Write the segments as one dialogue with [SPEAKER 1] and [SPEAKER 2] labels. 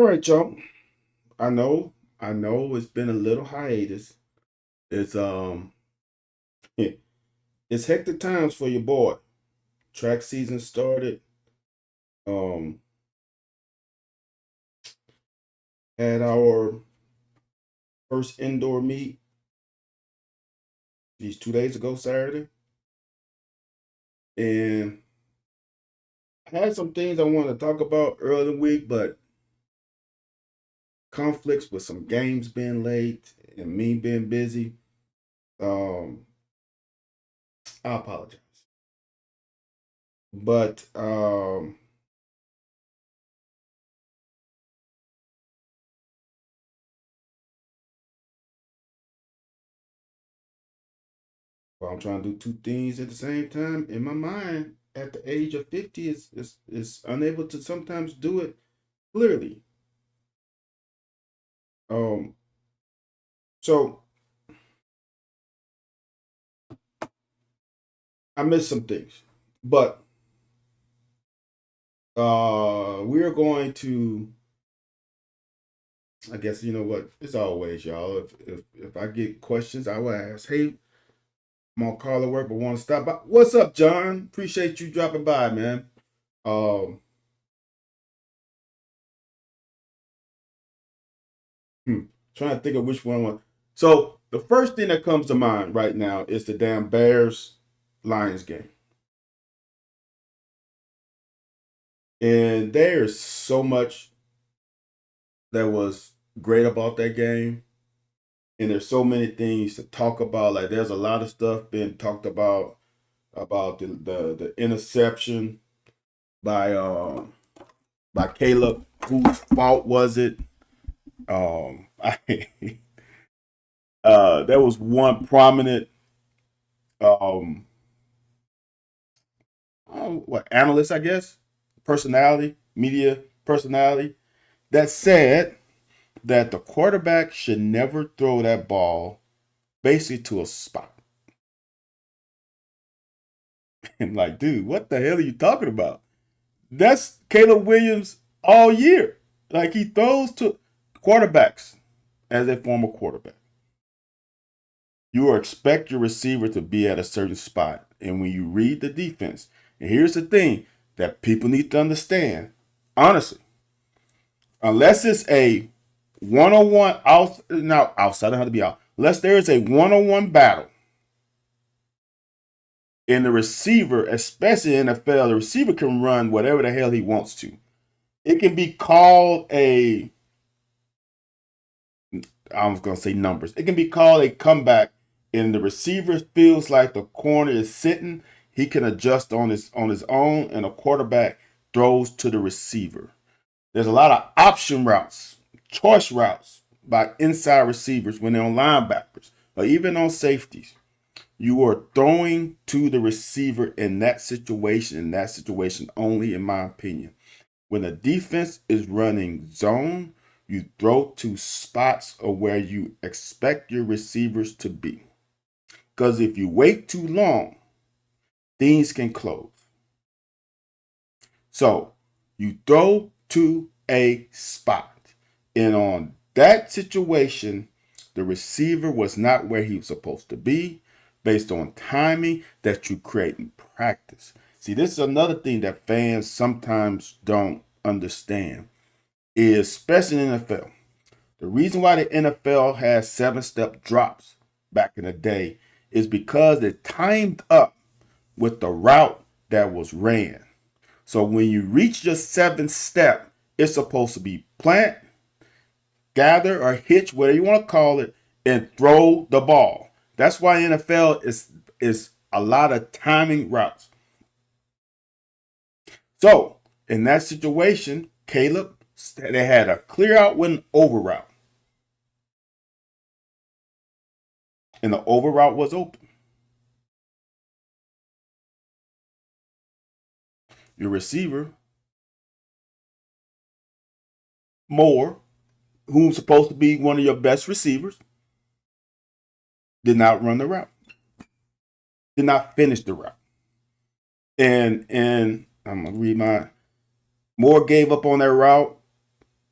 [SPEAKER 1] All right, y'all. I know, I know it's been a little hiatus. It's it's hectic times for your boy. Track season started. Um had our first indoor meet these 2 days ago, Saturday. And I had some things I wanted to talk about early in the week, but conflicts with some games being late and me being busy. Um I apologize. But Well, I'm trying to do two things at the same time. In my mind, at the age of 50, is unable to sometimes do it clearly. Um, so I missed some things, but we're going to. I guess you know what. It's always y'all. If I get questions, I will ask. Hey, I'm on call at work, but want to stop by. What's up, John? Appreciate you dropping by, man. Um, hmm, Trying to think of which one. So the first thing that comes to mind right now is the damn Bears Lions game. And there's so much that was great about that game. And there's so many things to talk about. Like there's a lot of stuff being talked about the interception by Caleb. Whose fault was it? I There was one prominent um what analyst, I guess, personality, media personality, that said that the quarterback should never throw that ball basically to a spot. And like, dude, what the hell are you talking about? That's Caleb Williams all year. Like he throws to quarterbacks as a former quarterback. You will expect your receiver to be at a certain spot. And when you read the defense, and here's the thing that people need to understand, honestly, unless it's a one-on-one out now outside, I don't have to be out. Unless there is a one-on-one battle in the receiver, especially in the NFL, the receiver can run whatever the hell he wants to. It can be called a, I was going to say numbers. It can be called a comeback, and the receiver feels like the corner is sitting. He can adjust on his own, and a quarterback throws to the receiver. There's a lot of option routes, choice routes by inside receivers when they're on linebackers or even on safeties. You are throwing to the receiver in that situation only, in my opinion. When the defense is running zone, you throw to spots of where you expect your receivers to be. Because if you wait too long, things can close. So you throw to a spot. And on that situation, the receiver was not where he was supposed to be based on timing that you create in practice. See, this is another thing that fans sometimes don't understand, is especially in the NFL. The reason why the NFL has 7-step drops back in the day is because it timed up with the route that was ran. So when you reach your 7th step, it's supposed to be plant, gather, or hitch, whatever you want to call it, and throw the ball. That's why NFL is a lot of timing routes. So in that situation, Caleb, they had a clear out with an over route, and the over route was open. Your receiver, Moore, who's supposed to be one of your best receivers, did not run the route, did not finish the route. And I'm gonna read my Moore gave up on that route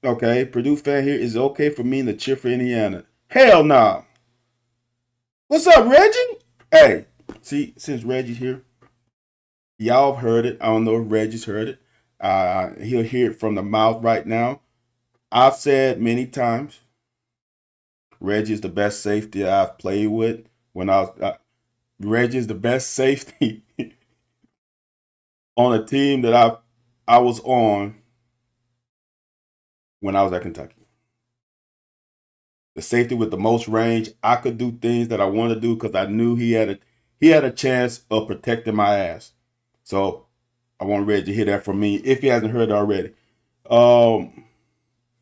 [SPEAKER 1] Okay, Purdue fan here. Is it okay for me to cheer for Indiana? Hell no. Nah. What's up, Reggie? Hey, see, since Reggie's here, y'all have heard it. I don't know if Reggie's heard it. He'll hear it from the mouth right now. I've said many times, Reggie is the best safety I've played with. When Reggie is the best safety on a team that I was on when I was at Kentucky. The safety with the most range. I could do things that I wanted to do because I knew he had a chance of protecting my ass. So I want Reggie to hear that from me if he hasn't heard it already.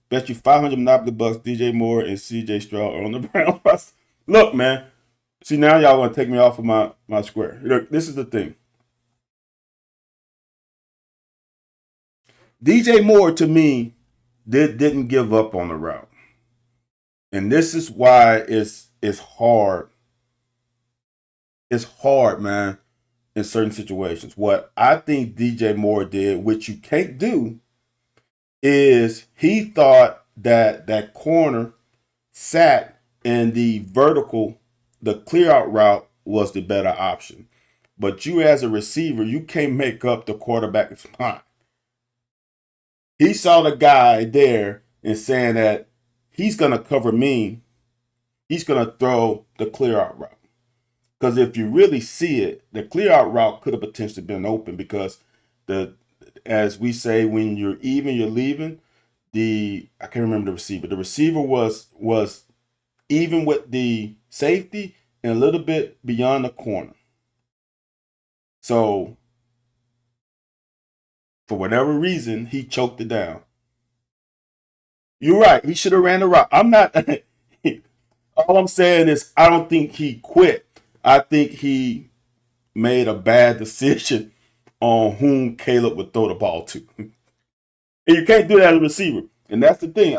[SPEAKER 1] Bet you 500 Monopoly bucks DJ Moore and CJ Stroud are on the Browns. Look, man. See, now y'all want to take me off of my square. Look, this is the thing. DJ Moore, to me, didn't give up on the route. And this is why it's hard. It's hard, man, in certain situations. What I think DJ Moore did, which you can't do, is he thought that corner sat in the vertical, the clear out route was the better option. But you as a receiver, you can't make up the quarterback's mind. He saw the guy there and saying that he's going to cover me. He's going to throw the clear out route. Because if you really see it, the clear out route could have potentially been open because as we say, when you're even, you're leaving. I can't remember the receiver. The receiver was even with the safety and a little bit beyond the corner. So for whatever reason, he choked it down. You're right. He should have ran the route. I'm not. All I'm saying is I don't think he quit. I think he made a bad decision on whom Caleb would throw the ball to. And you can't do that as a receiver. And that's the thing.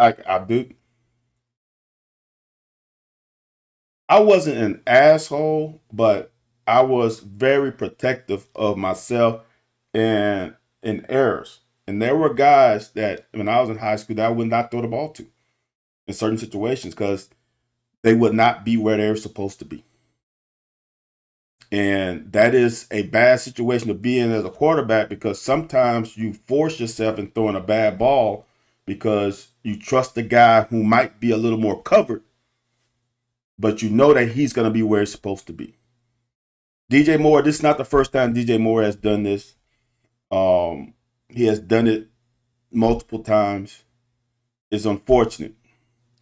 [SPEAKER 1] I wasn't an asshole, but I was very protective of myself and in errors. And there were guys that when I was in high school that I would not throw the ball to in certain situations because they would not be where they were supposed to be. And that is a bad situation to be in as a quarterback because sometimes you force yourself in throwing a bad ball because you trust the guy who might be a little more covered, but you know that he's going to be where he's supposed to be. DJ Moore, this is not the first time DJ Moore has done this. He has done it multiple times. It's unfortunate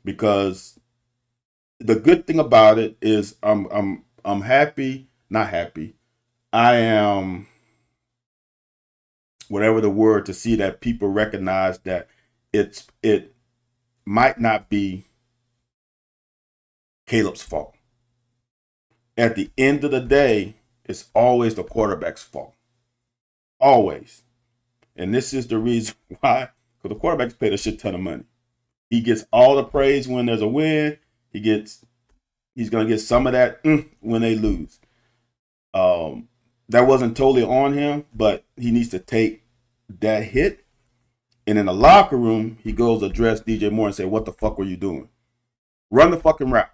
[SPEAKER 1] because the good thing about it is I'm happy, not happy. I am whatever the word to see that people recognize that it might not be Caleb's fault. At the end of the day, it's always the quarterback's fault. Always. And this is the reason why, because the quarterback's paid a shit ton of money. He gets all the praise when there's a win. He's gonna get some of that when they lose. That wasn't totally on him, but he needs to take that hit. And in the locker room, he goes to address DJ Moore and say, "What the fuck were you doing? Run the fucking route."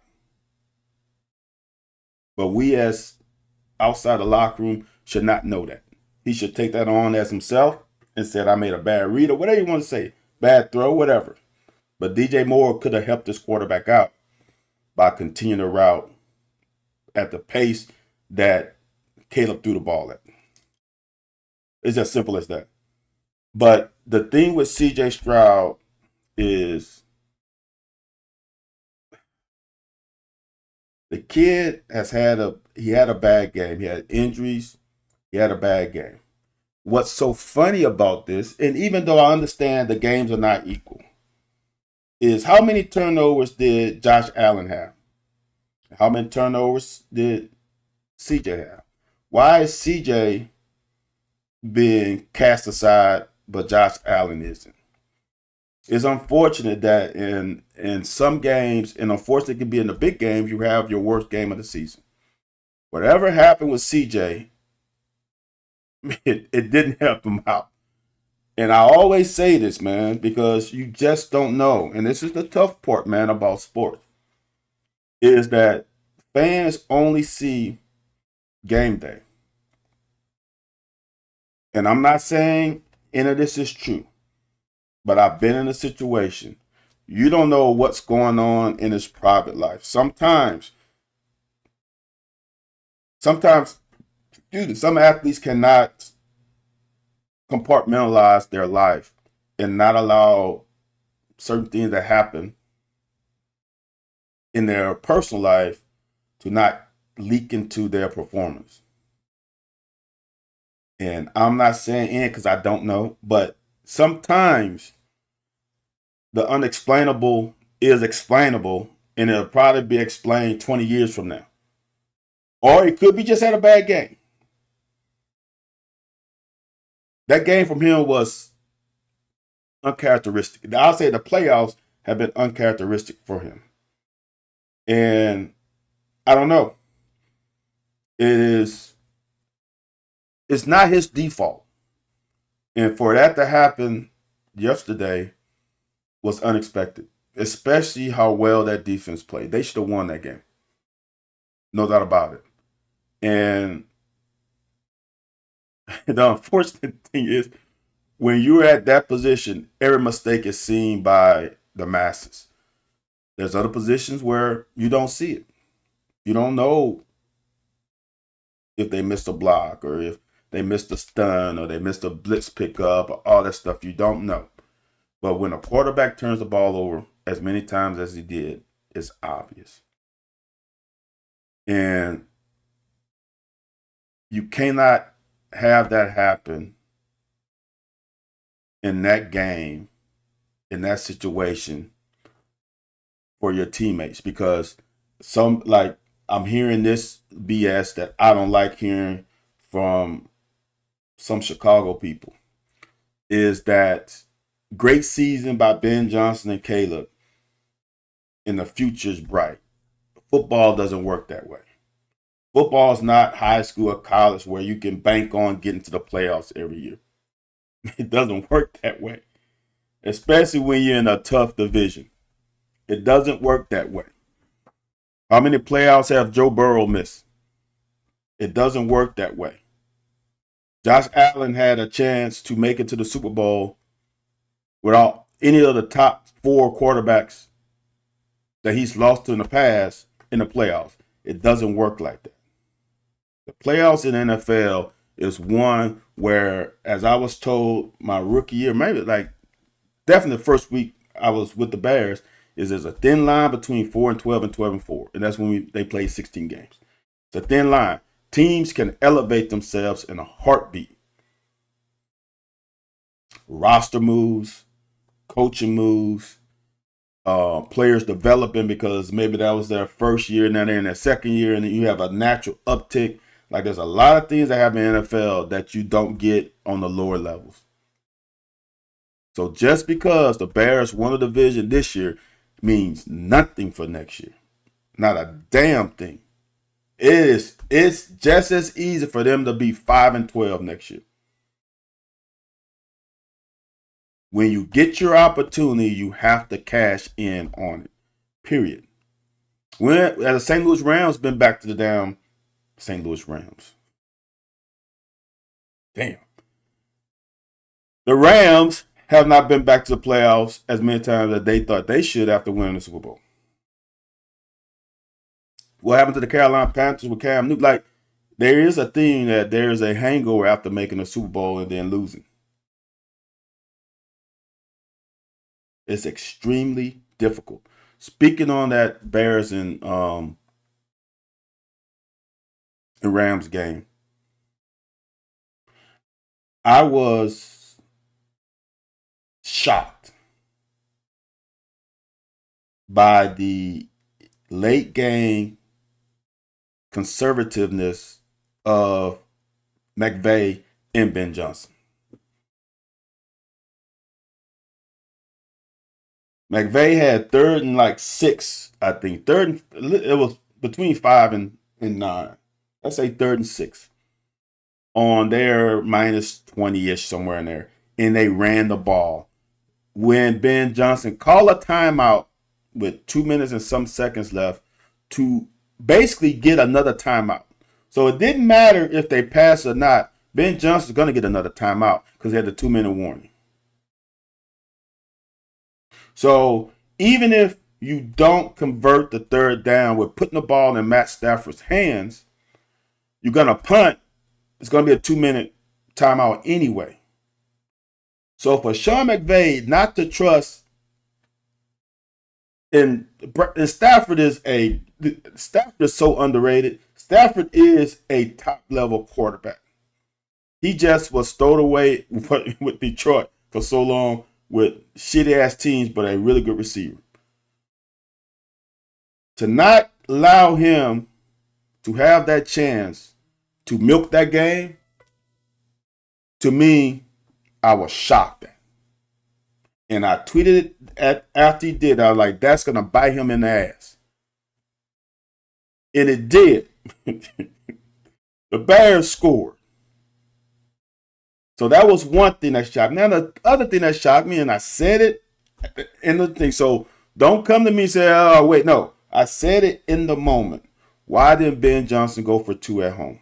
[SPEAKER 1] But we as outside the locker room should not know that. He should take that on as himself and said, "I made a bad read," or whatever you want to say, bad throw, whatever. But DJ Moore could have helped this quarterback out by continuing the route at the pace that Caleb threw the ball at. It's as simple as that. But the thing with CJ Stroud is the kid had a bad game. He had injuries. He had a bad game. What's so funny about this, and even though I understand the games are not equal, is how many turnovers did Josh Allen have? How many turnovers did CJ have? Why is CJ being cast aside, but Josh Allen isn't? It's unfortunate that in some games, and unfortunately it can be in the big games, you have your worst game of the season. Whatever happened with CJ, it didn't help him out. And I always say this, man, because you just don't know. And this is the tough part, man, about sports, is that fans only see game day. And I'm not saying any of this is true, but I've been in a situation. You don't know what's going on in his private life. Sometimes, dude, some athletes cannot compartmentalize their life and not allow certain things that happen in their personal life to not leak into their performance. And I'm not saying any because I don't know, but sometimes the unexplainable is explainable and it'll probably be explained 20 years from now. Or it could be just had a bad game. That game from him was uncharacteristic. I'll say the playoffs have been uncharacteristic for him. And I don't know. It's not his default. And for that to happen yesterday was unexpected, especially how well that defense played. They should have won that game. No doubt about it. And the unfortunate thing is, when you're at that position, every mistake is seen by the masses. There's other positions where you don't see it. You don't know if they missed a block or if they missed a stun or they missed a blitz pickup or all that stuff. You don't know. But when a quarterback turns the ball over as many times as he did, it's obvious. And you cannot have that happen in that game, in that situation for your teammates, because I'm hearing this BS that I don't like hearing from some Chicago people, is that great season by Ben Johnson and Caleb and the future's bright. Football doesn't work that way. Football is not high school or college where you can bank on getting to the playoffs every year. It doesn't work that way, especially when you're in a tough division. It doesn't work that way. How many playoffs have Joe Burrow missed? It doesn't work that way. Josh Allen had a chance to make it to the Super Bowl without any of the top 4 quarterbacks that he's lost to in the past in the playoffs. It doesn't work like that. The playoffs in the NFL is one where, as I was told my rookie year, maybe definitely the first week I was with the Bears, is there's a thin line between 4-12 and 12-4. And that's when they play 16 games. It's a thin line. Teams can elevate themselves in a heartbeat. Roster moves, coaching moves, players developing because maybe that was their first year, now they're in their second year, and then you have a natural uptick. Like, there's a lot of things that happen in the NFL that you don't get on the lower levels. So just because the Bears won the division this year means nothing for next year. Not a damn thing. It's just as easy for them to be 5-12 next year. When you get your opportunity, you have to cash in on it. Period. When the St. Louis Rams been back to the damn St. Louis Rams. Damn. The Rams have not been back to the playoffs as many times as they thought they should after winning the Super Bowl. What happened to the Carolina Panthers with Cam Newton? Like, there is a thing that there is a hangover after making a Super Bowl and then losing. It's extremely difficult. Speaking on that Bears and Rams game, I was shocked by the late game conservativeness of McVay and Ben Johnson. McVay had 3rd and 6, I think. It was between 5 and 9. Let's say 3rd and 6 on their minus 20-ish, somewhere in there. and they ran the ball. When Ben Johnson called a timeout with 2 minutes and some seconds left to basically get another timeout. So it didn't matter if they passed or not. Ben Johnson's going to get another timeout because he had the 2-minute warning. So even if you don't convert the third down with putting the ball in Matt Stafford's hands, you're going to punt. It's going to be a 2-minute timeout anyway. So for Sean McVay not to trust, and Stafford is so underrated. Stafford is a top level quarterback. He just was stowed away with Detroit for so long with shitty ass teams, but a really good receiver. To not allow him to have that chance to milk that game, to me, I was shocked at. And I tweeted it after he did. I was like, that's going to bite him in the ass. And it did. The Bears scored. So that was one thing that shocked me. Now, the other thing that shocked me, and I said it in the thing. So don't come to me and say, oh, wait, no. I said it in the moment. Why didn't Ben Johnson go for 2 at home?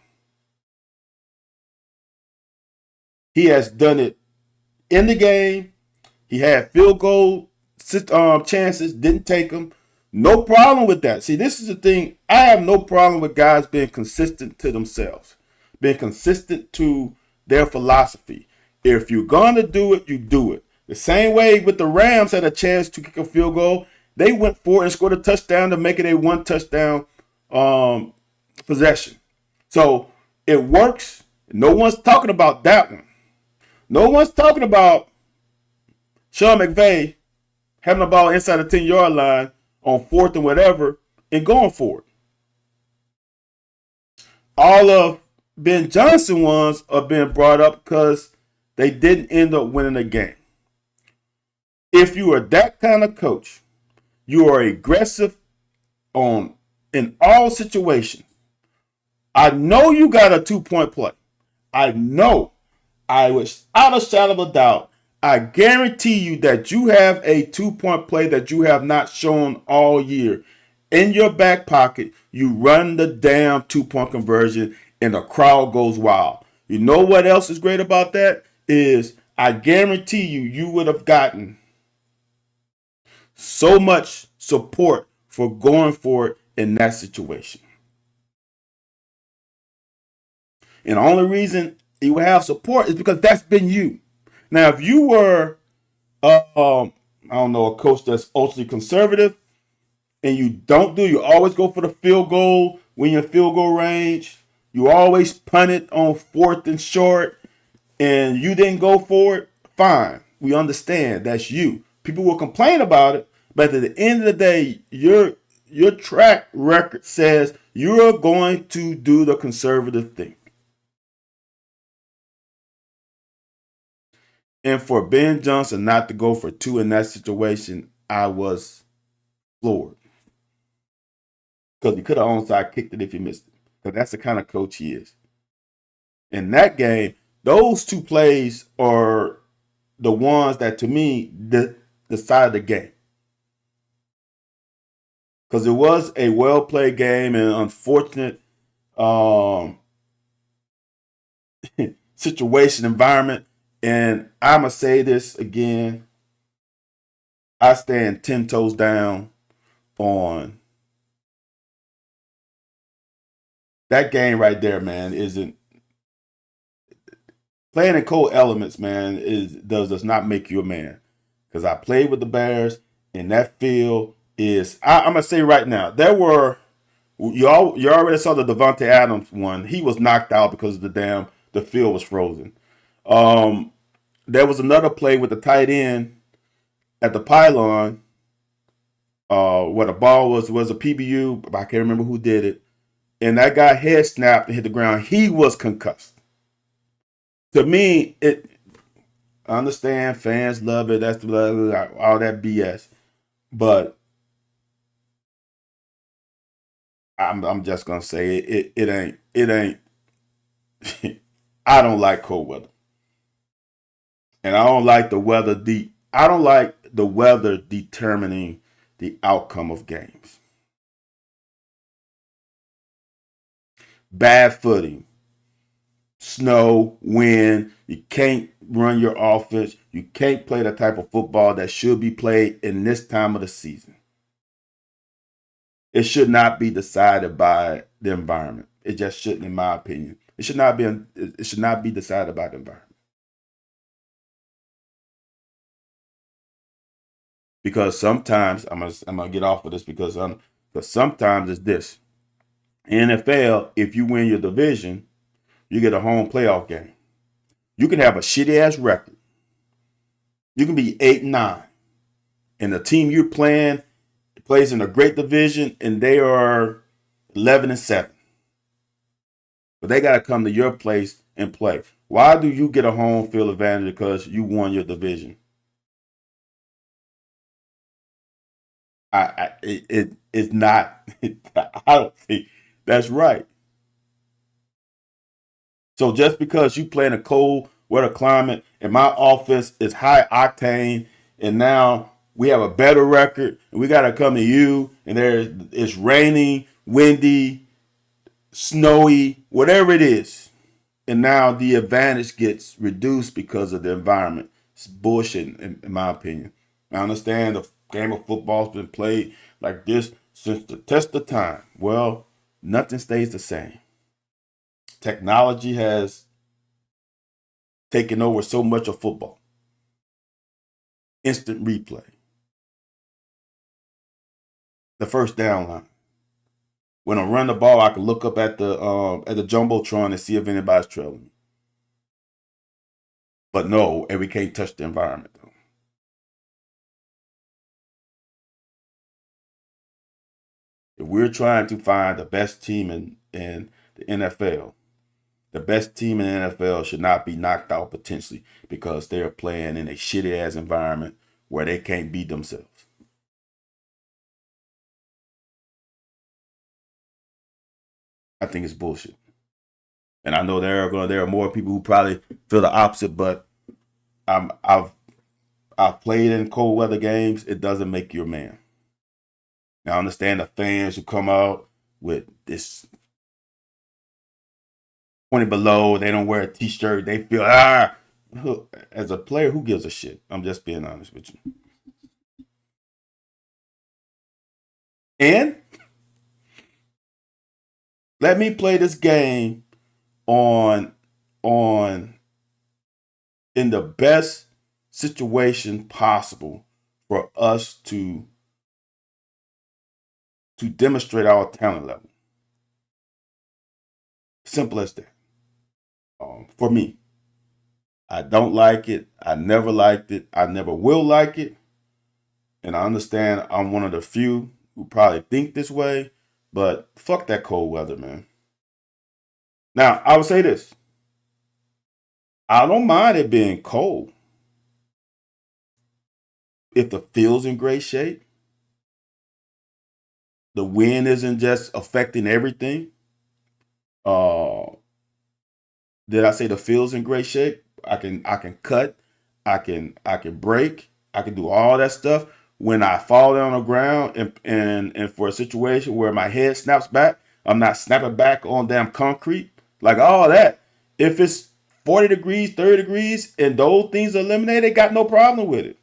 [SPEAKER 1] He has done it in the game. He had field goal chances, didn't take them. No problem with that. See, this is the thing. I have no problem with guys being consistent to themselves, being consistent to their philosophy. If you're going to do it, you do it. The same way with the Rams had a chance to kick a field goal. They went for it and scored a touchdown to make it a 1 touchdown possession. So it works. No one's talking about that one. No one's talking about Sean McVay having the ball inside the 10-yard line on 4th and whatever and going for it. All of Ben Johnson ones are being brought up because they didn't end up winning the game. If you are that kind of coach, you are aggressive in all situations. I know you got a 2-point play. I know. I was out of shadow of a doubt. I guarantee you that you have a 2-point play that you have not shown all year. In your back pocket, you run the damn 2-point conversion and the crowd goes wild. You know what else is great about that? Is I guarantee you would have gotten so much support for going for it in that situation. And the only reason you will have support is because that's been you. Now, if you were, I don't know, a coach that's ultra conservative, and you always go for the field goal when you're in field goal range, you always punt it on 4th and short, and you didn't go for it, fine. We understand that's you. People will complain about it, but at the end of the day, your track record says you're going to do the conservative thing. And for Ben Johnson not to go for 2 in that situation, I was floored. Because he could have onside kicked it if he missed it. Because that's the kind of coach he is. In that game, those 2 plays are the ones that, to me, decided the game. Because it was a well-played game and unfortunate situation, environment. And I'm going to say this again. I stand 10 toes down on that game right there, man. Isn't playing in cold elements, man, does not make you a man. Because I played with the Bears, and that field is, I'm going to say right now, there were, you already saw the Davante Adams one. He was knocked out because the field was frozen. There was another play with the tight end at the pylon where the ball was a PBU, but I can't remember who did it. And that guy head snapped and hit the ground. He was concussed. To me, I understand fans love it. That's all that BS. But I'm just gonna say it ain't. I don't like cold weather. And I don't like the weather. I don't like the weather determining the outcome of games. Bad footing, snow, wind. You can't run your offense. You can't play the type of football that should be played in this time of the season. It should not be decided by the environment. It just shouldn't, in my opinion. It should not be. It should not be decided by the environment. Because sometimes I'm gonna get off of this because sometimes it's this. NFL, if you win your division, you get a home playoff game. You can have a shitty ass record. You can be 8-9, and the team you're playing plays in a great division, and they are 11-7. But they got to come to your place and play. Why do you get a home field advantage because you won your division? It's not. I don't think that's right. So just because you play in a cold weather climate and my offense is high octane, and now we have a better record, and we got to come to you, and it's raining, windy, snowy, whatever it is, and now the advantage gets reduced because of the environment. It's bullshit, in my opinion. I understand the game of football's been played like this since the test of time. Well, nothing stays the same. Technology has taken over so much of football. Instant replay, the first down line. When I run the ball, I can look up at the jumbotron and see if anybody's trailing me. But no, and we can't touch the environment though. If we're trying to find the best team in the NFL, the best team in the NFL should not be knocked out potentially because they're playing in a shitty ass environment where they can't beat themselves. I think it's bullshit. And I know there are more people who probably feel the opposite, but I'm, I've I've played in cold weather games. It doesn't make you a man. Now I understand the fans who come out with this 20 below, they don't wear a t-shirt, they feel as a player, who gives a shit? I'm just being honest with you. And let me play this game on on in the best situation possible for us to demonstrate our talent level. Simple as that. For me, I don't like it. I never liked it. I never will like it. And I understand I'm one of the few who probably think this way, but fuck that cold weather, man. Now, I would say this. I don't mind it being cold if the field's in great shape. The wind isn't just affecting everything. Uh, did I say the field's in great shape? I can cut, I can break, I can do all that stuff. When I fall down on the ground and for a situation where my head snaps back, I'm not snapping back on damn concrete. Like all that. If it's 40 degrees, 30 degrees, and those things are eliminated, got no problem with it.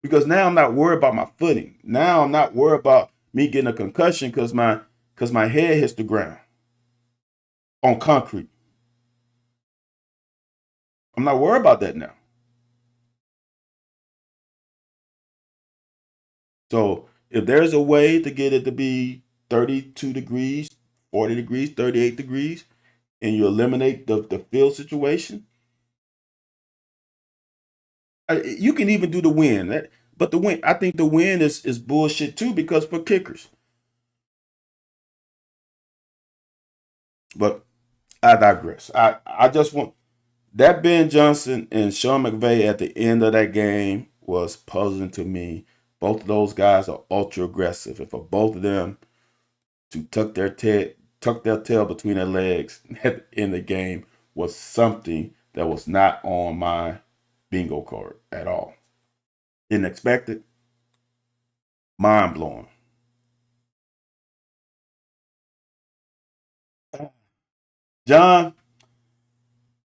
[SPEAKER 1] Because now I'm not worried about my footing. Now I'm not worried about me getting a concussion because my head hits the ground on concrete. I'm not worried about that now. So if there's a way to get it to be 32 degrees, 40 degrees, 38 degrees, and you eliminate the field situation, you can even do the wind. But the wind, I think the wind is bullshit too because for kickers. But I digress. I just want that Ben Johnson and Sean McVay at the end of that game was puzzling to me. Both of those guys are ultra aggressive, and for both of them to tucked their tail between their legs at the end of the game was something that was not on my bingo card at all. Didn't expect it. Mind blowing. John,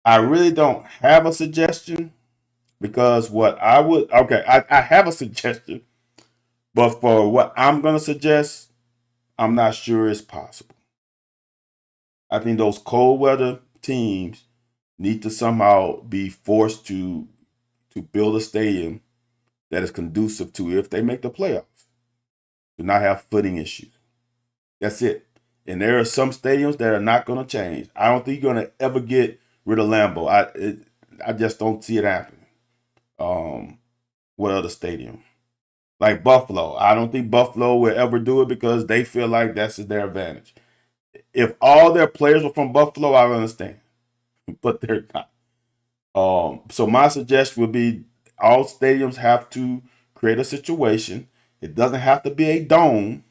[SPEAKER 1] I really don't have a suggestion because I have a suggestion, but for what I'm going to suggest, I'm not sure it's possible. I think those cold weather teams need to somehow be forced to build a stadium that is conducive to, if they make the playoffs, to not have footing issues. That's it. And there are some stadiums that are not going to change. I don't think you're going to ever get rid of Lambeau. I just don't see it happening. What other stadium? Like Buffalo. I don't think Buffalo will ever do it because they feel like that's their advantage. If all their players were from Buffalo, I would understand, but they're not. So my suggestion would be all stadiums have to create a situation. It doesn't have to be a dome,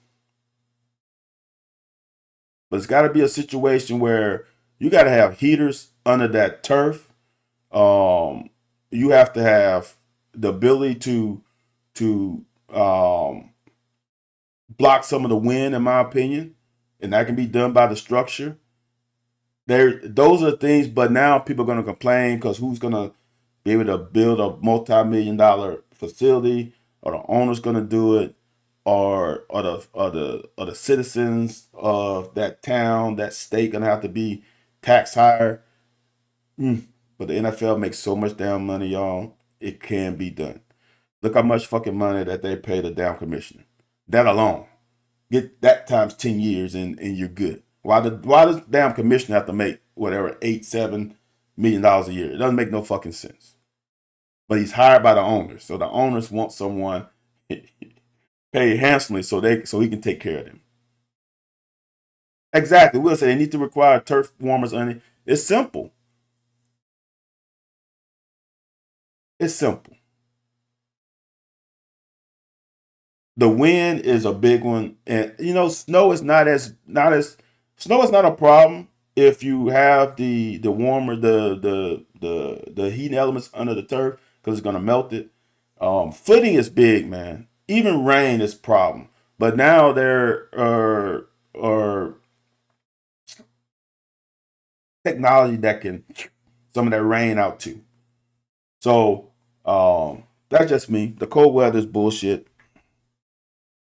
[SPEAKER 1] but it's got to be a situation where you got to have heaters under that turf. You have to have the ability to block some of the wind, in my opinion, and that can be done by the structure. Those are things, but now people are going to complain because who's going to be able to build a multi-million-dollar facility, or the owner's going to do it, or the citizens of that town, that state, going to have to be taxed higher. But the NFL makes so much damn money, y'all. It can be done. Look how much fucking money that they pay the damn commissioner. That alone, get that times 10 years and you're good. Why does the damn commissioner have to make whatever $8-7 million a year? It doesn't make no fucking sense. But he's hired by the owners, so the owners want someone paid handsomely so he can take care of them. Exactly. We'll say they need to require turf warmers on it. It's simple. It's simple. The wind is a big one, and snow is not a problem if you have the warmer the heating elements under the turf, because it's gonna melt it. Footing is big, man. Even rain is a problem, but now there are technology that can some of that rain out too. So that's just me. The cold weather is bullshit.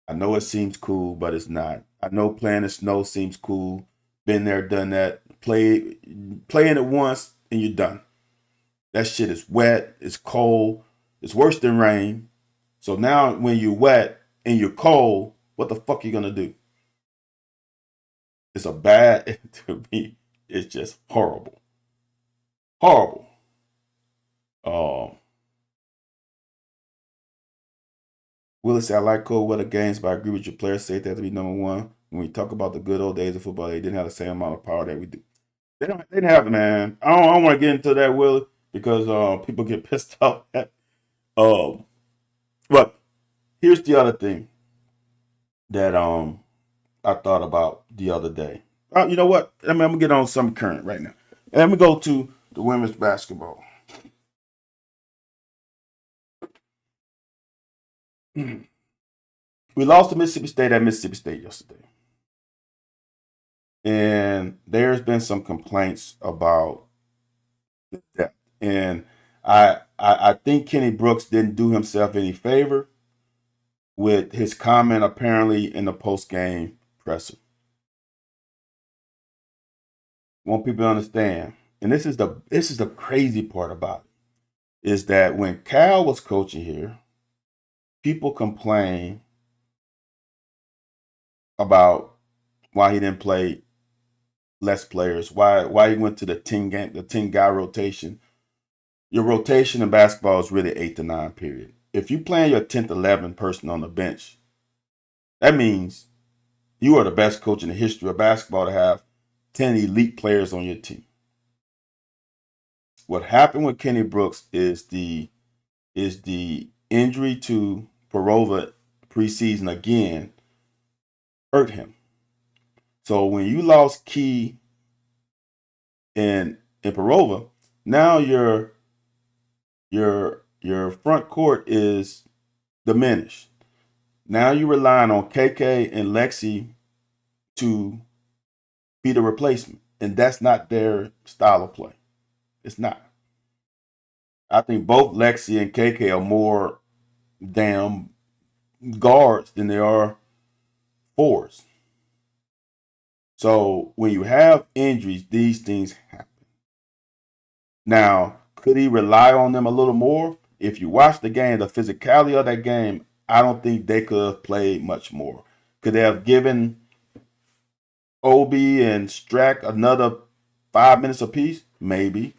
[SPEAKER 1] I know it seems cool, but it's not. I know playing in snow seems cool. Been there, done that. Playing it once and you're done. That shit is wet. It's cold. It's worse than rain. So now when you're wet and you're cold, what the fuck are you gonna do? It's a bad to me. It's just horrible, horrible. Um, Willis said, I like cold weather games, but I agree with your players. Say that to be number one. When we talk about the good old days of football, they didn't have the same amount of power that we do. They didn't have it, man. I don't want to get into that, Willie, because people get pissed off at. Um, but here's the other thing that I thought about the other day. You know what? I'm gonna get on some current right now. And let me go to the women's basketball. We lost to Mississippi State at Mississippi State yesterday. And there's been some complaints about the depth. And I think Kenny Brooks didn't do himself any favor with his comment apparently in the post game presser. Want people to understand, and this is the crazy part about it, is that when Cal was coaching here, people complain about why he didn't play less players, why he went to the 10 guy rotation. Your rotation in basketball is really 8 to 9 period. If you plan your 10th 11 person on the bench, that means you are the best coach in the history of basketball to have 10 elite players on your team. What happened with Kenny Brooks is the injury to Perova preseason again hurt him. So when you lost Key and Perova, now your front court is diminished. Now you're relying on KK and Lexi to be the replacement, and that's not their style of play. It's not. I think both Lexi and KK are more damn guards than they are fours. So when you have injuries, these things happen. Now, could he rely on them a little more? If you watch the game, the physicality of that game, I don't think they could have played much more. Could they have given Obi and Strack another 5 minutes apiece? Maybe.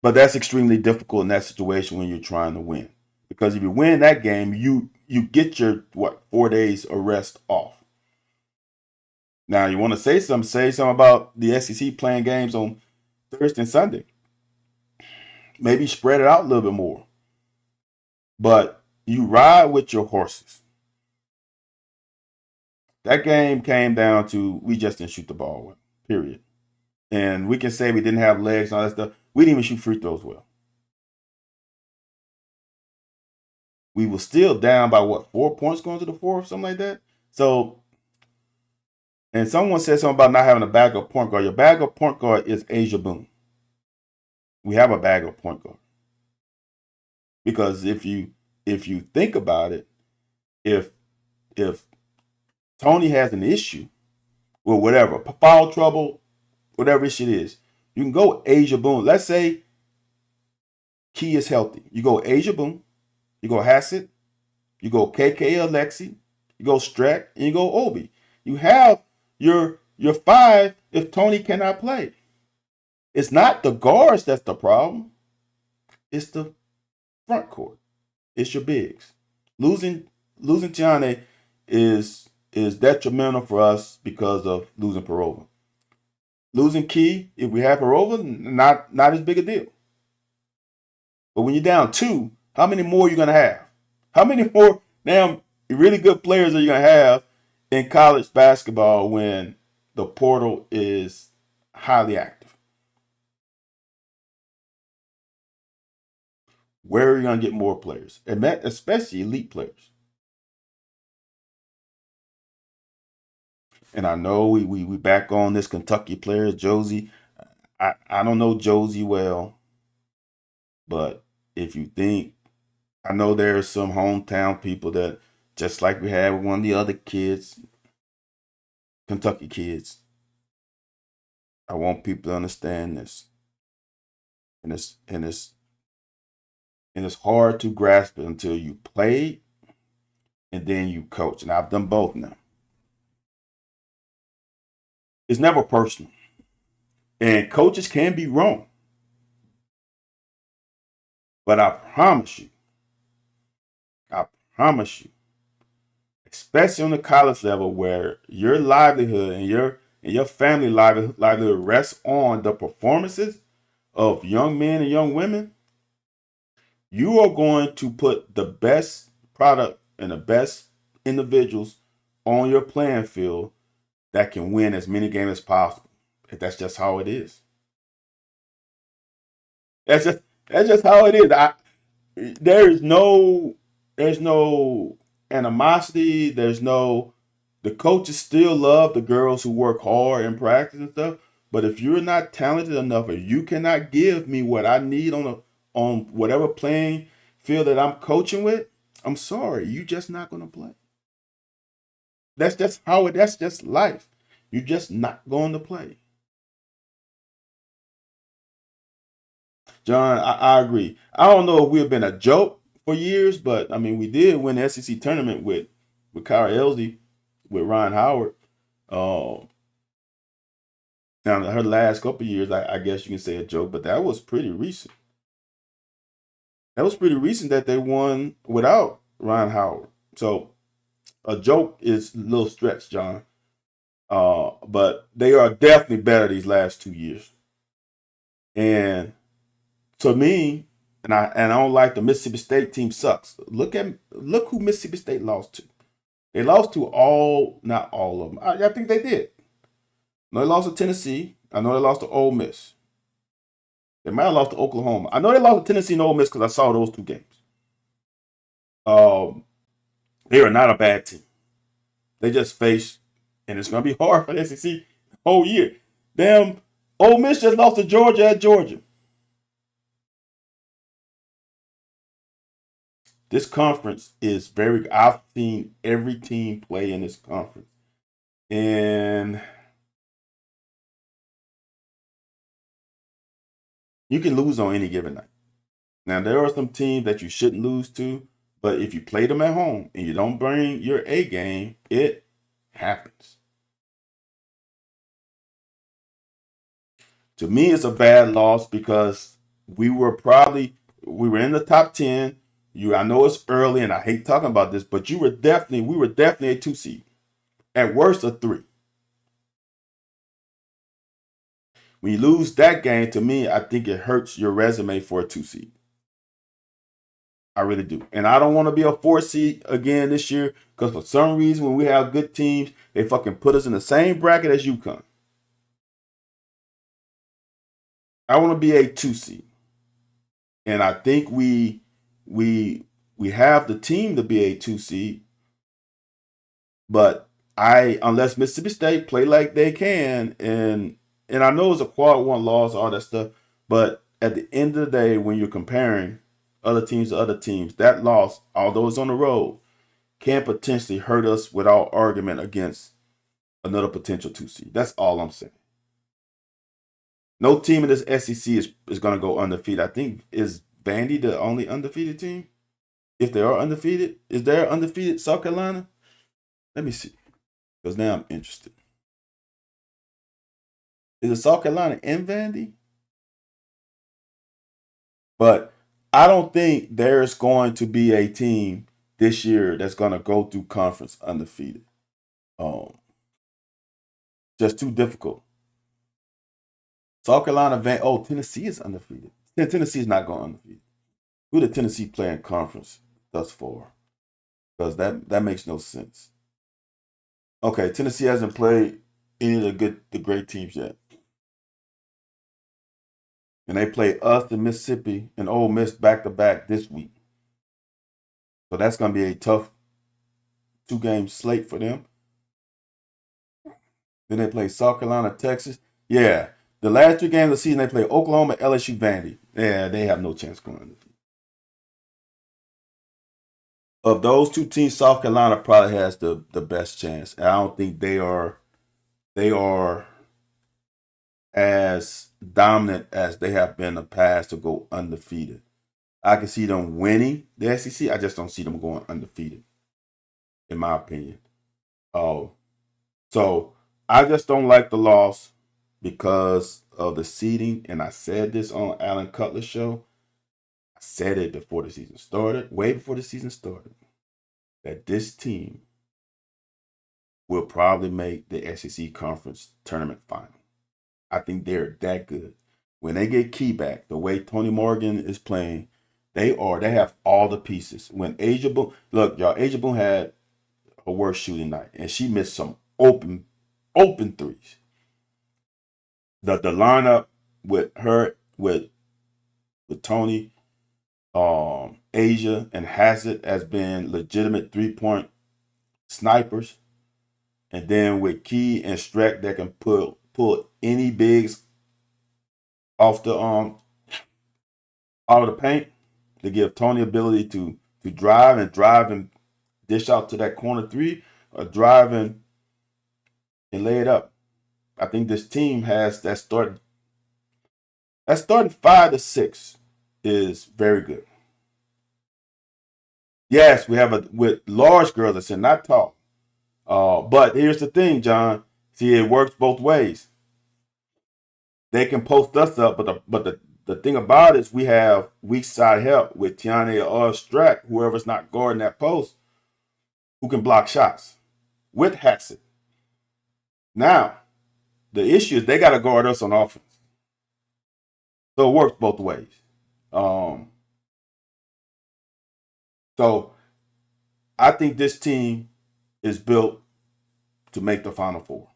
[SPEAKER 1] But that's extremely difficult in that situation when you're trying to win. Because if you win that game, you get your 4 days of rest off. Now you want to say something about the SEC playing games on Thursday and Sunday. Maybe spread it out a little bit more. But you ride with your horses. That game came down to we just didn't shoot the ball well. Period. And we can say we didn't have legs and all that stuff. We didn't even shoot free throws well. We were still down by 4 points going to the fourth, something like that. So, and someone said something about not having a backup point guard. Your backup point guard is Asia Boone. We have a backup point guard. Because if you think about it, if Tony has an issue with whatever, foul trouble, whatever issue it is, you can go Asia Boone. Let's say Key is healthy. You go Asia Boone, you go Hassett, you go KK or Lexi, you go Strack, and you go Obi. You have your five if Tony cannot play. It's not the guards that's the problem. It's the front court. It's your bigs. Losing Tiane is detrimental for us because of losing Perova. Losing Key, if we have Perova, not as big a deal. But when you're down 2, how many more are you going to have? How many more damn really good players are you going to have in college basketball when the portal is highly active? Where are you going to get more players? And especially elite players. And I know we back on this Kentucky player, Josie. I don't know Josie well, but if you think, I know there are some hometown people that, just like we had with one of the other kids, Kentucky kids, I want people to understand this. And it's hard to grasp it until you play and then you coach. And I've done both now. It's never personal. And coaches can be wrong. But I promise you, especially on the college level where your livelihood and your family livelihood rests on the performances of young men and young women, you are going to put the best product and the best individuals on your playing field that can win as many games as possible. That's just how it is. That's just how it is. There's no animosity. The coaches still love the girls who work hard in practice and stuff. But if you're not talented enough, or you cannot give me what I need on whatever playing field that I'm coaching with, I'm sorry, you're just not gonna play. That's just how it. That's just life. You're just not going to play. John, I agree. I don't know if we've been a joke for years, but I mean, we did win the SEC tournament with Kyra Elsey, with Ryan Howard. Now, her last couple of years, I guess you can say a joke, but that was pretty recent. That was pretty recent that they won without Ryan Howard. So a joke is a little stretch, John. But they are definitely better these last 2 years. And to me, and I don't like the Mississippi State team sucks. Look who Mississippi State lost to. They lost to not all of them. I think they did. No, they lost to Tennessee. I know they lost to Ole Miss. They might have lost to Oklahoma. I know they lost to Tennessee and Ole Miss because I saw those 2 games. They are not a bad team. They just faced, and it's going to be hard for the SEC the whole year. Damn, Ole Miss just lost to Georgia at Georgia. This conference is very. I've seen every team play in this conference, and you can lose on any given night. Now, there are some teams that you shouldn't lose to, but if you play them at home and you don't bring your A game, it happens. To me, it's a bad loss because we were in the top 10. I know it's early and I hate talking about this, but we were definitely a 2 seed. At worst, a 3. When you lose that game, to me, I think it hurts your resume for a 2 seed. I really do. And I don't want to be a 4 seed again this year because for some reason, when we have good teams, they fucking put us in the same bracket as UConn. I want to be a 2 seed. And I think we have the team to be a 2 seed. But unless Mississippi State play like they can, and I know it's a quad 1 loss, all that stuff, but at the end of the day, when you're comparing other teams to other teams, that loss, although it's on the road, can potentially hurt us without argument against another potential 2 seed. That's all I'm saying. No team in this SEC is going to go undefeated. I think, is Vandy the only undefeated team? If they are undefeated, is there undefeated South Carolina? Let me see, because now I'm interested. Is it South Carolina and Vandy? But I don't think there's going to be a team this year that's going to go through conference undefeated. Just too difficult. South Carolina, Tennessee is undefeated. Tennessee is not going undefeated. Who did Tennessee play in conference thus far? Because that makes no sense. Okay, Tennessee hasn't played any of the great teams yet. And they play us and Mississippi and Ole Miss back-to-back this week. So that's going to be a tough 2-game slate for them. Then they play South Carolina, Texas. Yeah, the last 3 games of the season, they play Oklahoma, LSU, Vandy. Yeah, they have no chance going undefeated. Of those 2 teams, South Carolina probably has the best chance. And I don't think they are as dominant as they have been in the past to go undefeated. I can see them winning the SEC. I just don't see them going undefeated, in my opinion. So I just don't like the loss because of the seeding. And I said this on Alan Cutler's show. I said it before the season started, way before the season started, that this team will probably make the SEC Conference Tournament Final. I think they're that good. When they get Key back, the way Tony Morgan is playing, they have all the pieces. When Asia Boone, look, y'all, Asia Boone had her worst shooting night, and she missed some open threes. The lineup with her, with Tony, Asia, and Hassett has been legitimate 3-point snipers. And then with Key and Streck that can pull any bigs off the out of the paint to give Tony ability to drive and dish out to that corner 3, or drive and lay it up. I think this team has that starting 5 to 6 is very good. Yes, we have with large girls that's in, not tall. But here's the thing, John. See, it works both ways. They can post us up, but the thing about it is we have weak side help with Tiana or Strack, whoever's not guarding that post, who can block shots with Hassett. Now, the issue is they got to guard us on offense. So it works both ways. So I think this team is built to make the Final Four.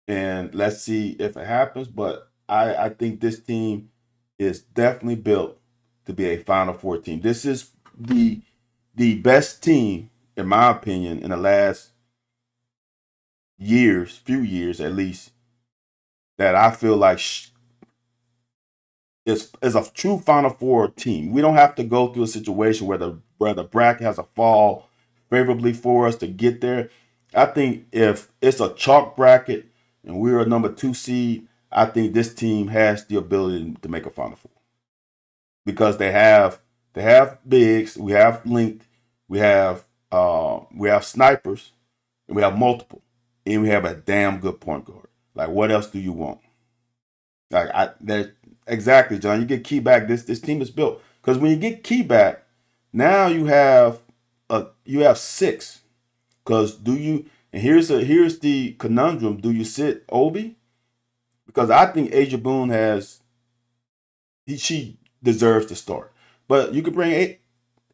[SPEAKER 1] And let's see if it happens. But I think this team is definitely built to be a Final Four team. This is the best team, in my opinion, in the last few years at least, that I feel like is a true Final Four team. We don't have to go through a situation where the bracket has to fall favorably for us to get there. I think if it's a chalk bracket and we're a number 2 seed, I think this team has the ability to make a Final Four because they have bigs, we have length, we have snipers, and we have multiple, and we have a damn good point guard. Like, what else do you want? Exactly, John. You get Key back. This team is built because when you get Key back, now you have 6. Because and here's the conundrum: do you sit Obi? Because I think Aja Boone she deserves to start, but you could bring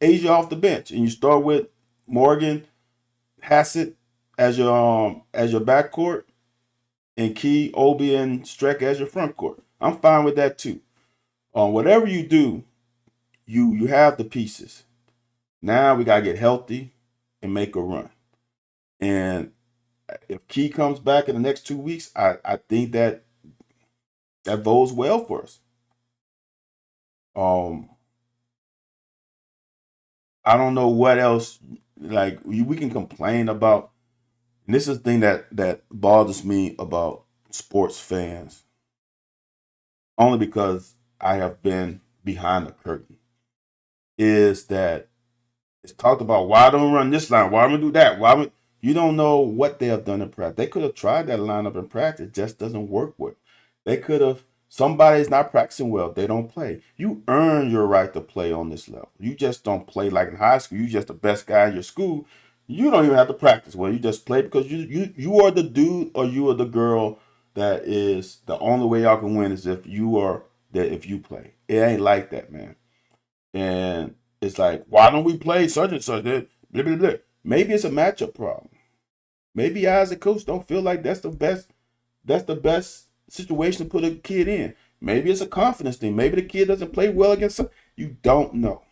[SPEAKER 1] Aja off the bench and you start with Morgan, Hassett as your backcourt, and Key, Obi, and Streck as your front court. I'm fine with that too. Whatever you do, you have the pieces. Now we gotta get healthy and make a run. And if Key comes back in the next 2 weeks, I think that bodes well for us. I don't know what else. Like we can complain about. And this is the thing that bothers me about sports fans, only because I have been behind the curtain, is that it's talked about why don't we run this line, why don't we do that, you don't know what they have done in practice. They could have tried that lineup in practice, it just doesn't work well. They could have. Somebody's not practicing well, they don't play. You earn your right to play on this level. You just don't play like in high school. You just the best guy in your school. You don't even have to practice well. You just play because you are the dude or you are the girl that is the only way y'all can win is if you play. It ain't like that, man. And it's like, why don't we play such and such? Blah, blah, blah. Maybe it's a matchup problem. Maybe I as a coach don't feel like that's the best situation to put a kid in. Maybe it's a confidence thing. Maybe the kid doesn't play well against some. You don't know.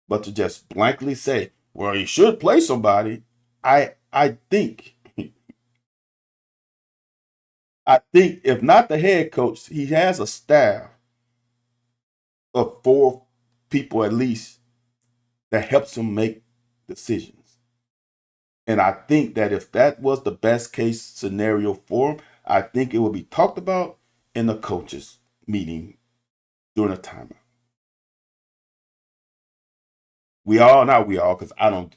[SPEAKER 1] But to just blankly say, well, he should play somebody, I think if not the head coach, he has a staff of 4 people at least that helps him make decisions. And I think that if that was the best case scenario for him, I think it would be talked about in the coaches meeting during a timeout. Not we all, because I don't.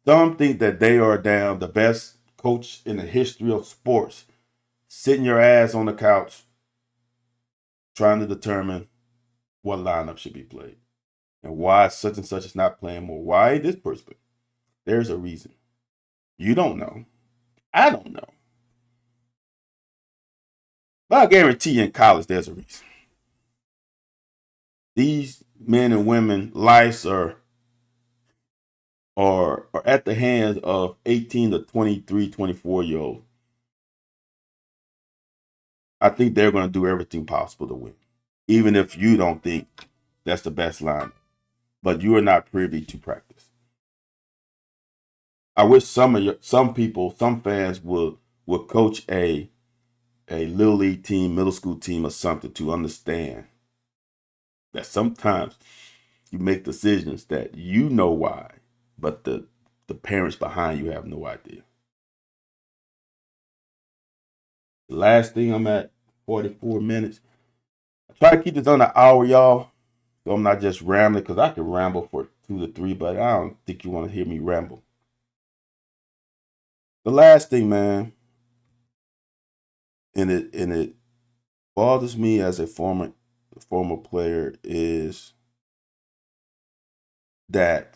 [SPEAKER 1] Some think that they are down the best coach in the history of sports, sitting your ass on the couch, trying to determine what lineup should be played and why such and such is not playing more. Why this person? There's a reason. You don't know. I don't know. But I guarantee you in college there's a reason. These men and women lives are at the hands of 18 to 23, 24-year olds. I think they're going to do everything possible to win, even if you don't think that's the best line. But you are not privy to practice. I wish some people, some fans would coach a little league team, middle school team, or something to understand that sometimes you make decisions that you know why, but the parents behind you have no idea. The last thing, I'm at 44 minutes. I try to keep this under an hour, y'all. So I'm not just rambling, because I can ramble for 2 to 3, but I don't think you want to hear me ramble. The last thing, man, and it bothers me as a former player, is that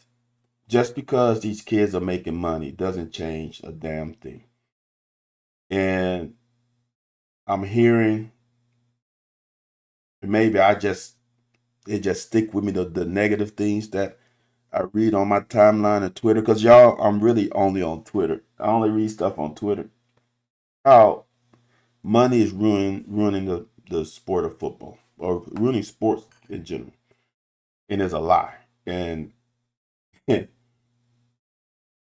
[SPEAKER 1] just because these kids are making money doesn't change a damn thing. And I'm hearing, maybe it just stick with me, the negative things that I read on my timeline of Twitter, because y'all, I'm really only on Twitter. I only read stuff on Twitter. How money is ruining the sport of football, or ruining sports in general. And it's a lie. And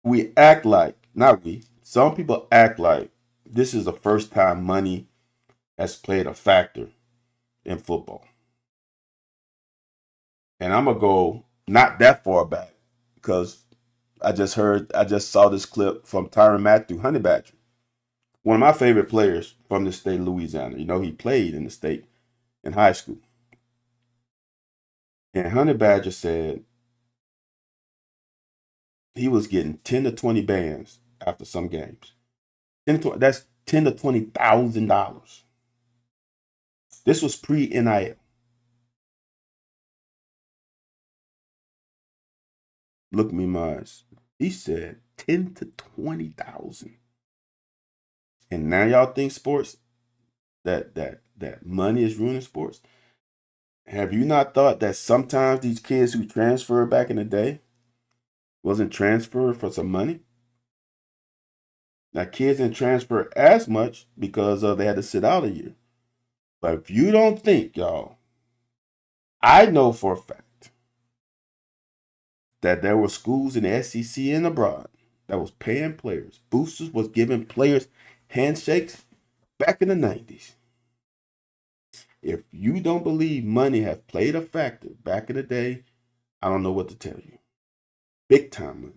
[SPEAKER 1] we act like, not we, some people act like this is the first time money has played a factor in football. And I'm gonna go not that far back, because I just saw this clip from Tyrann Mathieu, Honey Badger, one of my favorite players from the state of Louisiana. You know, he played in the state in high school. And Honey Badger said he was getting 10 to 20 bands after some games. 10 to 20, that's $10,000 to $20,000. This was pre-NIL. Look me in my eyes. He said 10 to 20,000. And now y'all think sports, that money is ruining sports. Have you not thought that sometimes these kids who transferred back in the day wasn't transferred for some money? Now kids didn't transfer as much because they had to sit out a year. But if you don't think, y'all, I know for a fact that there were schools in the SEC and abroad that was paying players. Boosters was giving players handshakes back in the 90s. If you don't believe money has played a factor back in the day, I don't know what to tell you. Big time money.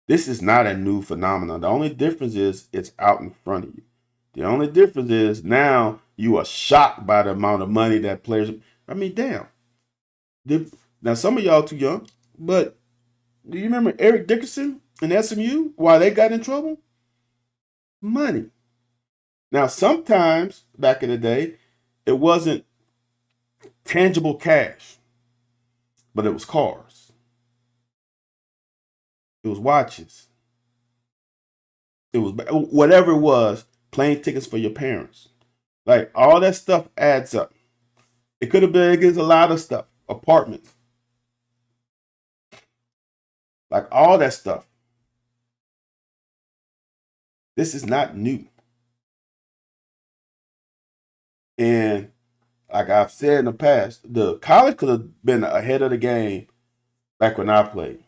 [SPEAKER 1] This is not a new phenomenon. The only difference is it's out in front of you. The only difference is now you are shocked by the amount of money that players. I mean, damn. Now, some of y'all too young, but do you remember Eric Dickerson and SMU? Why they got in trouble? Money. Now, sometimes back in the day, it wasn't tangible cash, but it was cars. It was watches. It was whatever it was, plane tickets for your parents. Like all that stuff adds up. It could have been against a lot of stuff, apartments, like all that stuff. This is not new. And like I've said in the past, the college could have been ahead of the game back when I played.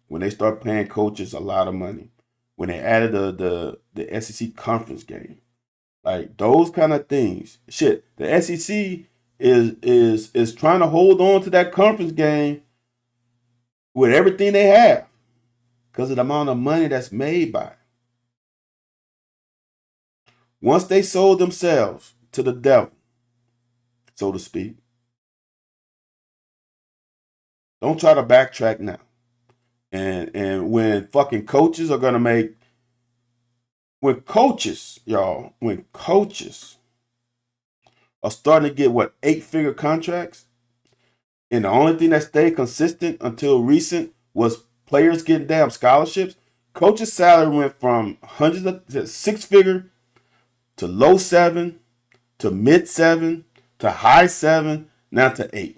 [SPEAKER 1] When they started paying coaches a lot of money, when they added the SEC conference game, like those kind of things. Shit, the SEC is trying to hold on to that conference game with everything they have because of the amount of money that's made by it. Once they sold themselves to the devil, so to speak, don't try to backtrack now. And when fucking coaches are gonna make, when coaches, y'all, when coaches are starting to get what 8-figure contracts, and the only thing that stayed consistent until recent was players getting damn scholarships. Coach's salary went from hundreds of 6-figure to low 7 to mid 7 to high 7, now to 8.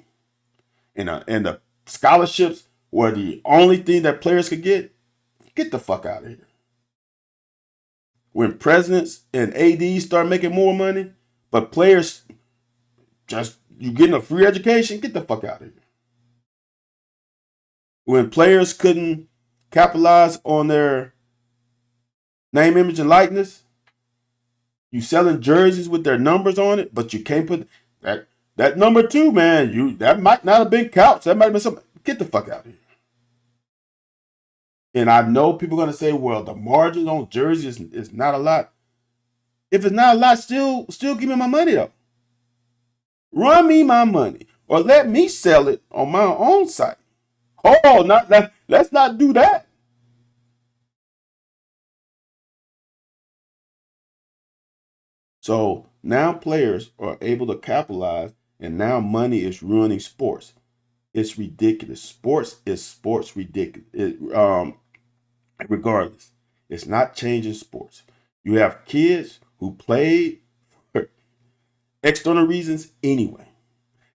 [SPEAKER 1] And the scholarships were the only thing that players could get. Get the fuck out of here. When presidents and ADs start making more money, but players just, you getting a free education, get the fuck out of here. When players couldn't capitalize on their name, image, and likeness, you selling jerseys with their numbers on it, but you can't put that number 2, man. That might not have been couch. That might have been something. Get the fuck out of here. And I know people are gonna say, well, the margin on jerseys is not a lot. If it's not a lot, still give me my money though. Run me my money, or let me sell it on my own site. Oh, not that. Let's not do that. So now players are able to capitalize, and now money is ruining sports. It's ridiculous. Sports is sports ridiculous. Regardless, it's not changing sports. You have kids who played for external reasons anyway.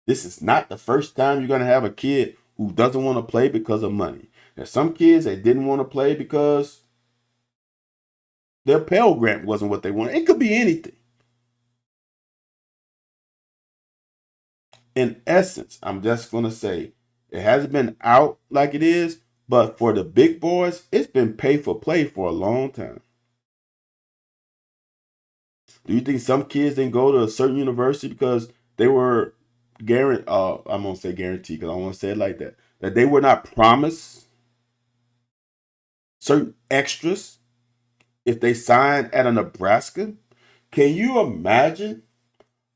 [SPEAKER 1] This is not the first time you're going to have a kid who doesn't want to play because of money. There's some kids that didn't want to play because their Pell Grant wasn't what they wanted. It could be anything. In essence, I'm just going to say it hasn't been out like it is, but for the big boys, it's been pay for play for a long time. Do you think some kids didn't go to a certain university because they were guaranteed? I'm gonna say guaranteed because I don't want to say it like that. That they were not promised certain extras if they signed at a Nebraska. Can you imagine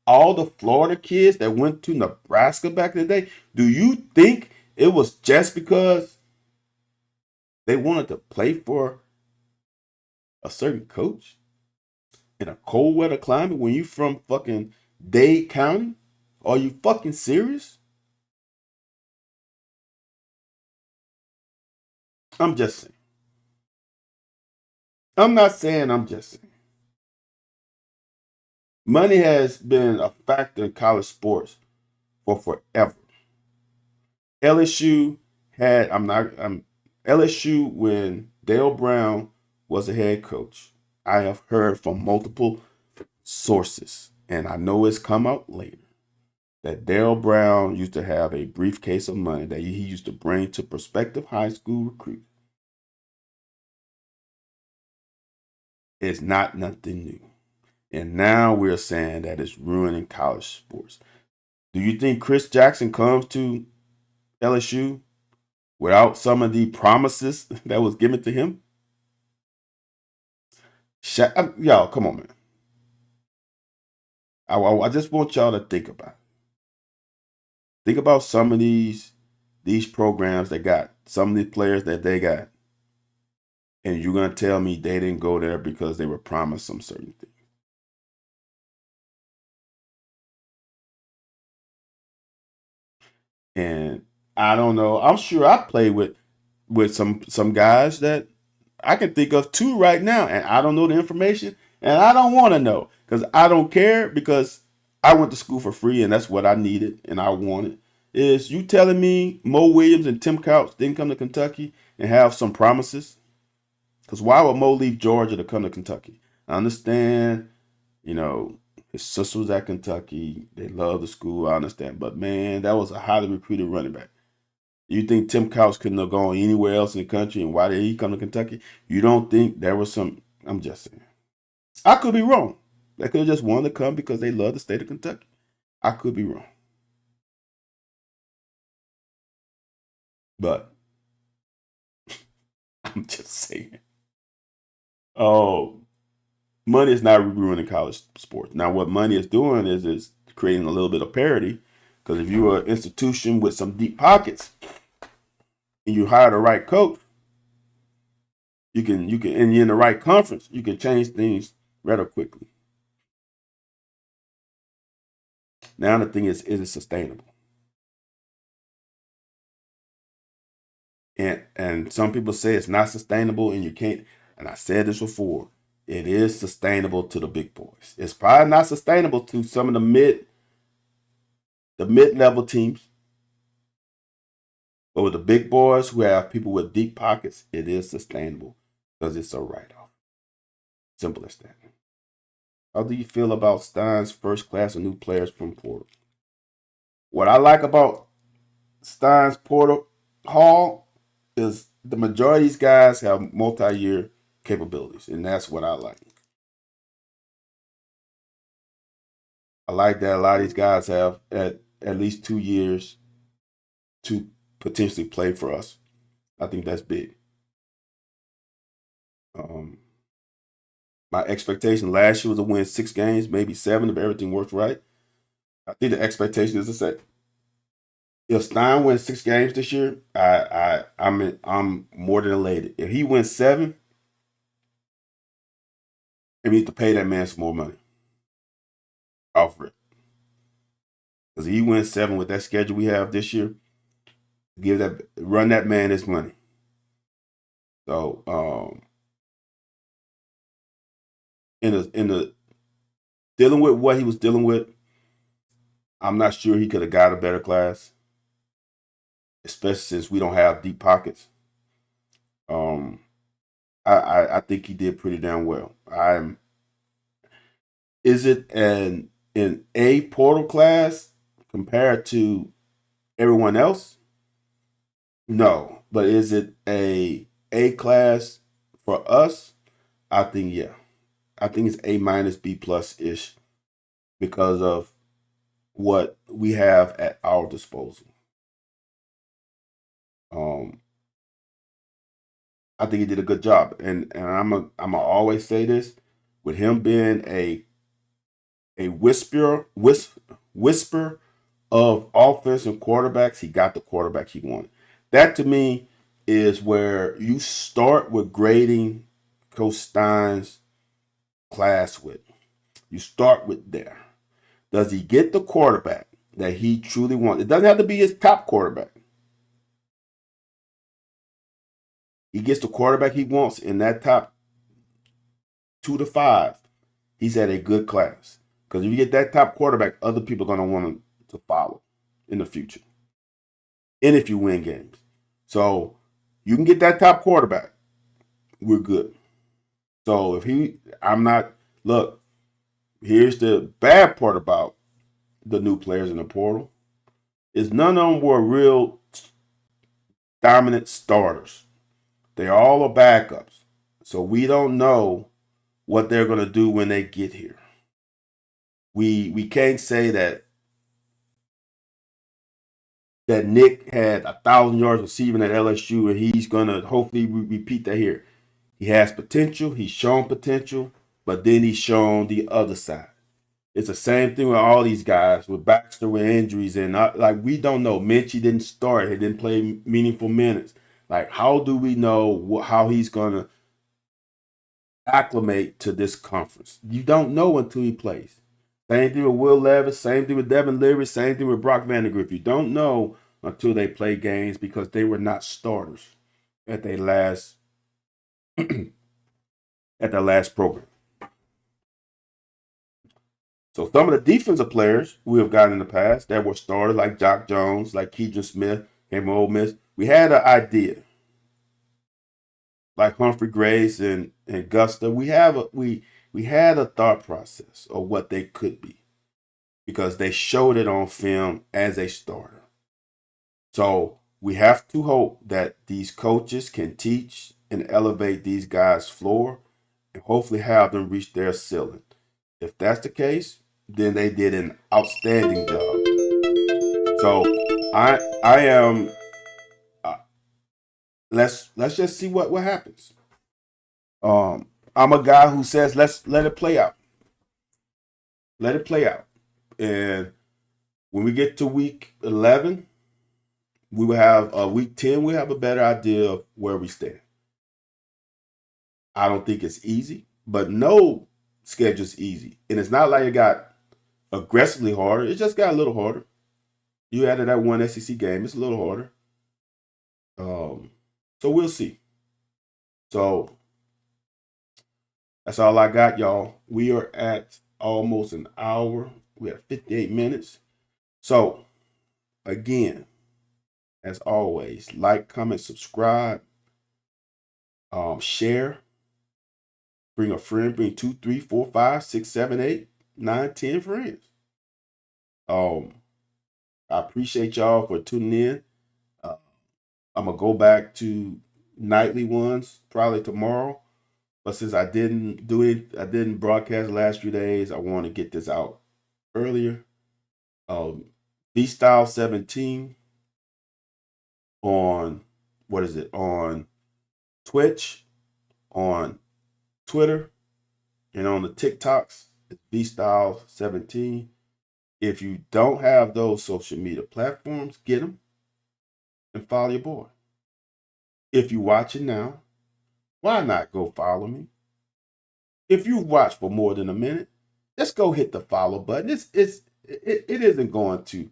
[SPEAKER 1] all the Florida kids that went to Nebraska back in the day? Do you think it was just because they wanted to play for a certain coach in a cold weather climate when you from fucking Dade County? Are you fucking serious? I'm just saying. I'm not saying, I'm just saying. Money has been a factor in college sports for forever. LSU had I'm LSU when Dale Brown was a head coach. I have heard from multiple sources, and I know it's come out later, that Dale Brown used to have a briefcase of money that he used to bring to prospective high school recruits. It's not nothing new. And now we're saying that it's ruining college sports. Do you think Chris Jackson comes to LSU without some of the promises that was given to him? Y'all, come on, man. I just want y'all to think about it. Think about some of these programs that got some of the players that they got, and you're gonna tell me they didn't go there because they were promised some certain thing. And I don't know. I'm sure I played with some guys that I can think of two right now, and I don't know the information, and I don't want to know because I don't care because I went to school for free, and that's what I needed and I wanted. Is you telling me Mo Williams and Tim Couch didn't come to Kentucky and have some promises? Because why would Mo leave Georgia to come to Kentucky? I understand, you know, his sister was at Kentucky. They love the school. I understand, but man, that was a highly recruited running back. You think Tim Couch couldn't have gone anywhere else in the country, and why did he come to Kentucky? You don't think there was some? I'm just saying. I could be wrong. They could have just wanted to come because they love the state of Kentucky. I could be wrong, but I'm just saying. Oh, money is not ruining college sports. Now, what money is doing is creating a little bit of parity. Because if you're an institution with some deep pockets and you hire the right coach, and you're in the right conference, you can change things rather quickly. Now the thing is it sustainable? And some people say it's not sustainable and you can't. And I said this before. It is sustainable to the big boys. It's probably not sustainable to some of the mid level teams. But with the big boys who have people with deep pockets, it is sustainable because it's a write off. Simple as that. How do you feel about Stein's first class of new players from Portal? What I like about Stein's Portal Hall is the majority of these guys have multi-year capabilities, and that's what I like. I like that a lot of these guys have at least 2 years to potentially play for us. I think that's big. Um, my expectation last year was to win 6 games, maybe 7 if everything works right. I think the expectation is to say if Stein wins 6 games this year, I'm more than elated. If he wins 7, we need to pay that man some more money. Offer it. Because if he wins 7 with that schedule we have this year, run that man his money. So in the dealing with what he was dealing with, I'm not sure he could have got a better class, especially since we don't have deep pockets. Um, I think he did pretty damn well. Is it an A portal class compared to everyone else? No, but is it a class for us? I think yeah. I think it's A minus B plus ish because of what we have at our disposal. Um, I think he did a good job, and I'm always say this with him being a whisper of offense and quarterbacks. He got the quarterback he wanted. That to me is where you start with grading Coach Stein's class with. You start with there. Does he get the quarterback that he truly wants? It doesn't have to be his top quarterback. He gets the quarterback he wants in that top 2 to 5. He's at a good class. Because if you get that top quarterback, other people are going to want to follow in the future. And if you win games. So you can get that top quarterback, we're good. So look, here's the bad part about the new players in the portal is none of them were real dominant starters. They're all backups. So we don't know what they're going to do when they get here. We can't say that Nick had 1,000 yards receiving at LSU and he's going to hopefully repeat that here. He has potential. He's shown potential, but then he's shown the other side. It's the same thing with all these guys, with Baxter with injuries. And we don't know. Minchie didn't start. He didn't play meaningful minutes. Like, how do we know how he's going to acclimate to this conference? You don't know until he plays. Same thing with Will Levis. Same thing with Devin Leary. Same thing with Brock Vandagriff. You don't know until they play games because they were not starters at their last program. So some of the defensive players we have gotten in the past that were starters, like Jock Jones, like Keidron Smith, came from Ole Miss, we had an idea. Like Humphrey Grace and Gusta, we had a thought process of what they could be because they showed it on film as a starter. So we have to hope that these coaches can teach and elevate these guys' floor and hopefully have them reach their ceiling. If that's the case, then they did an outstanding job. So I am let's just see what happens. I'm a guy who says let's let it play out. Let it play out. And when we get to week 11, we will have week 10, we have a better idea of where we stand. I don't think it's easy, but no schedule's easy. And it's not like it got aggressively harder. It just got a little harder. You added that one SEC game. It's a little harder. So we'll see. So that's all I got, y'all. We are at almost an hour. We have 58 minutes. So again, as always, like, comment, subscribe, share, bring a friend, bring 2, 3, 4, 5, 6, 7, 8, 9, 10 friends. I appreciate y'all for tuning in. I'm gonna go back to nightly ones probably tomorrow. But since I didn't do it, I didn't broadcast the last few days, I want to get this out earlier. B-Style 17 on, on Twitch, on Twitter, and on the TikToks. It's B-Style 17. If you don't have those social media platforms, get them and follow your boy. If you're watching now, why not go follow me? If you've watched for more than a minute, just go hit the follow button. It isn't going to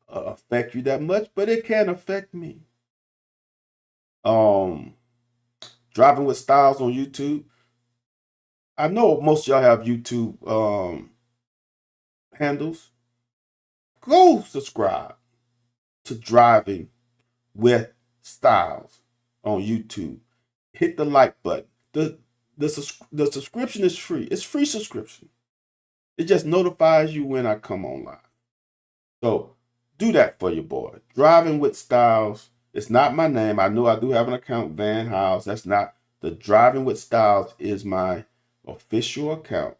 [SPEAKER 1] affect you that much, but it can affect me. Driving with Styles on YouTube. I know most of y'all have YouTube handles. go subscribe to Driving with Styles on YouTube. Hit the like button. The subscription is free. It's free subscription. It just notifies you when I come on live. So do that for your boy. Driving with Styles. It's not my name. I know I do have an account, Van House. That's not the Driving with Styles is my official account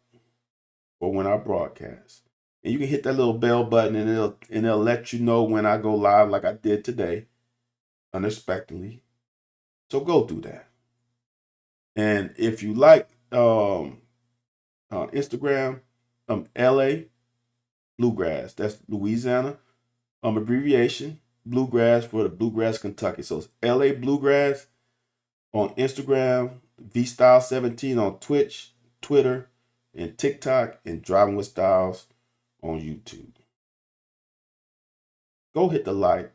[SPEAKER 1] for when I broadcast. And you can hit that little bell button and it'll let you know when I go live like I did today, unexpectedly. So go do that. And if you like Instagram, LA Bluegrass. That's Louisiana abbreviation. Bluegrass for the Bluegrass, Kentucky. So it's LA Bluegrass on Instagram, VStyle17 on Twitch, Twitter, and TikTok, and Driving with Styles on YouTube. Go hit the like,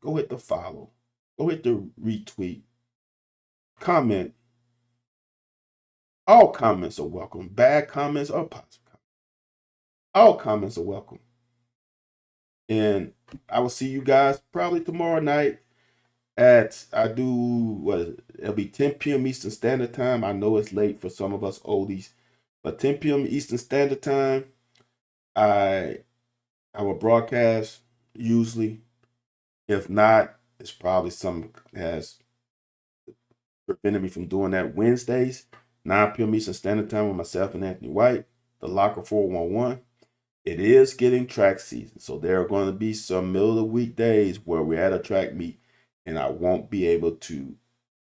[SPEAKER 1] go hit the follow, go hit the retweet, comment. All comments are welcome. Bad comments or positive comments. All comments are welcome. And I will see you guys probably tomorrow night it'll be 10 p.m. Eastern Standard Time. I know it's late for some of us oldies, but 10 p.m. Eastern Standard Time, I will broadcast usually. If not, it's probably something has prevented me from doing that. Wednesdays, 9 p.m. Eastern Standard Time with myself and Anthony White, the Locker 411. It is getting track season, so there are going to be some middle of the week days where we're at a track meet and I won't be able to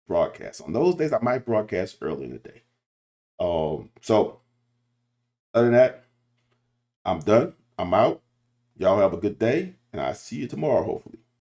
[SPEAKER 1] broadcast. On those days, I might broadcast early in the day. So other than that, I'm done. I'm out. Y'all have a good day, and I'll see you tomorrow, hopefully.